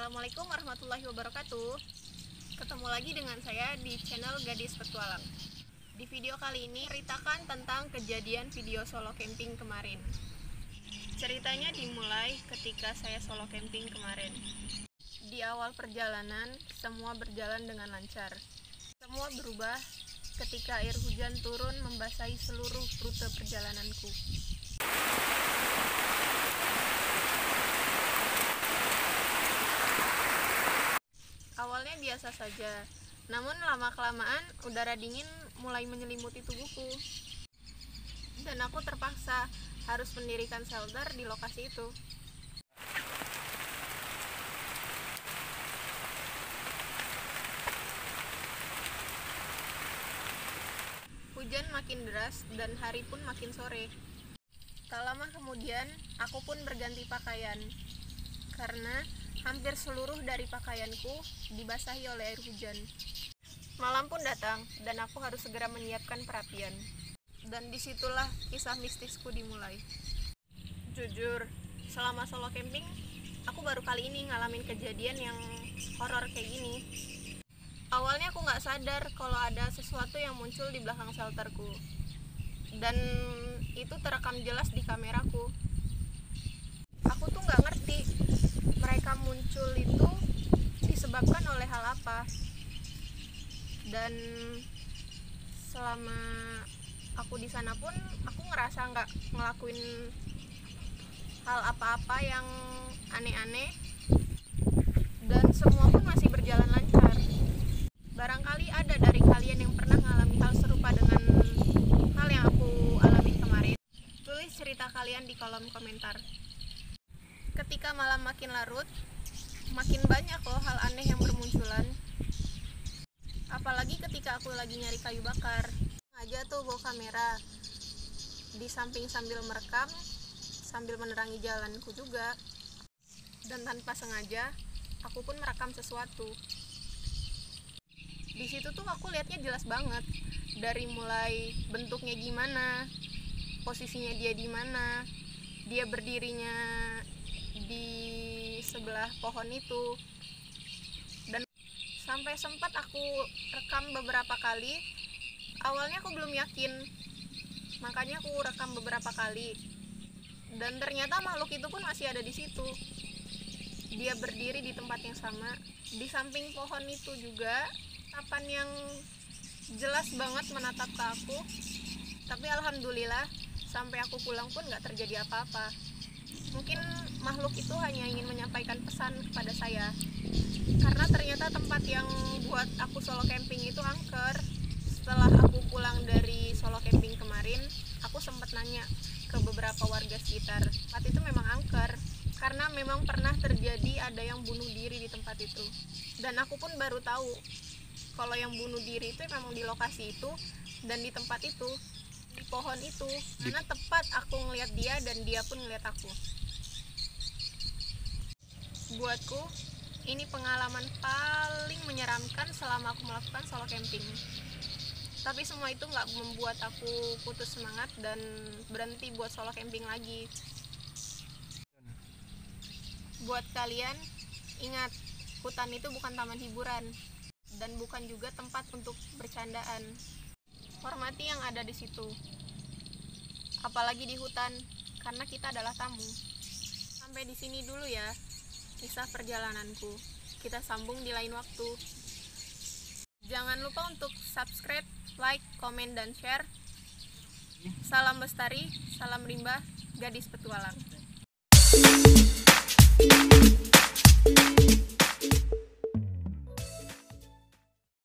Assalamualaikum warahmatullahi wabarakatuh. Ketemu lagi dengan saya di channel Gadis Petualang. Di video kali ini ceritakan tentang kejadian video solo camping kemarin. Ceritanya dimulai ketika saya solo camping kemarin. Di awal perjalanan, semua berjalan dengan lancar. Semua berubah ketika air hujan turun membasahi seluruh rute perjalananku. Awalnya biasa saja, namun lama-kelamaan udara dingin mulai menyelimuti tubuhku. Dan aku terpaksa harus mendirikan shelter di lokasi itu. Hujan makin deras dan hari pun makin sore. Tak lama kemudian, aku pun berganti pakaian. Karena hampir seluruh dari pakaianku dibasahi oleh air hujan. Malam pun datang dan aku harus segera menyiapkan perapian. Dan disitulah kisah mistisku dimulai. Jujur, selama solo camping, aku baru kali ini ngalamin kejadian yang horor kayak gini. Awalnya aku gak sadar kalau ada sesuatu yang muncul di belakang shelterku. Dan itu terekam jelas di kameraku. Aku tuh gak ngerti mereka muncul itu disebabkan oleh hal apa. Dan selama aku di sana pun aku ngerasa nggak ngelakuin hal apa-apa yang aneh-aneh, dan semua pun masih berjalan lancar. Barangkali ada dari kalian yang pernah mengalami hal serupa dengan hal yang aku alami kemarin. Tulis cerita kalian di kolom komentar. Ketika malam makin larut, makin banyak loh hal aneh yang bermunculan. Apalagi ketika aku lagi nyari kayu bakar. Aja tuh bawa kamera di samping sambil merekam, sambil menerangi jalanku juga. Dan tanpa sengaja, aku pun merekam sesuatu. Di situ tuh aku lihatnya jelas banget. Dari mulai bentuknya gimana, posisinya dia di mana, dia berdirinya di sebelah pohon itu. Dan sampai sempat aku rekam beberapa kali. Awalnya aku belum yakin, makanya aku rekam beberapa kali. Dan ternyata makhluk itu pun masih ada di situ. Dia berdiri di tempat yang sama, di samping pohon itu juga. Tatapan yang jelas banget menatap ke aku. Tapi alhamdulillah sampai aku pulang pun gak terjadi apa-apa. Mungkin makhluk itu hanya ingin menyampaikan pesan kepada saya. Karena ternyata tempat yang buat aku solo camping itu angker. Setelah aku pulang dari solo camping kemarin, aku sempat nanya ke beberapa warga sekitar. Tempat itu memang angker, karena memang pernah terjadi ada yang bunuh diri di tempat itu. Dan aku pun baru tahu kalau yang bunuh diri itu memang di lokasi itu dan di tempat itu, di pohon itu. Karena tepat aku ngelihat dia dan dia pun ngelihat aku. Buatku, ini pengalaman paling menyeramkan selama aku melakukan solo camping. Tapi semua itu gak membuat aku putus semangat dan berhenti buat solo camping lagi. Buat kalian, ingat, hutan itu bukan taman hiburan dan bukan juga tempat untuk bercandaan. Hormati yang ada di situ. Apalagi di hutan, karena kita adalah tamu. Sampai di sini dulu ya kisah perjalananku. Kita sambung di lain waktu. Jangan lupa untuk subscribe, like, komen, dan share. Salam lestari, salam rimba, Gadis Petualang.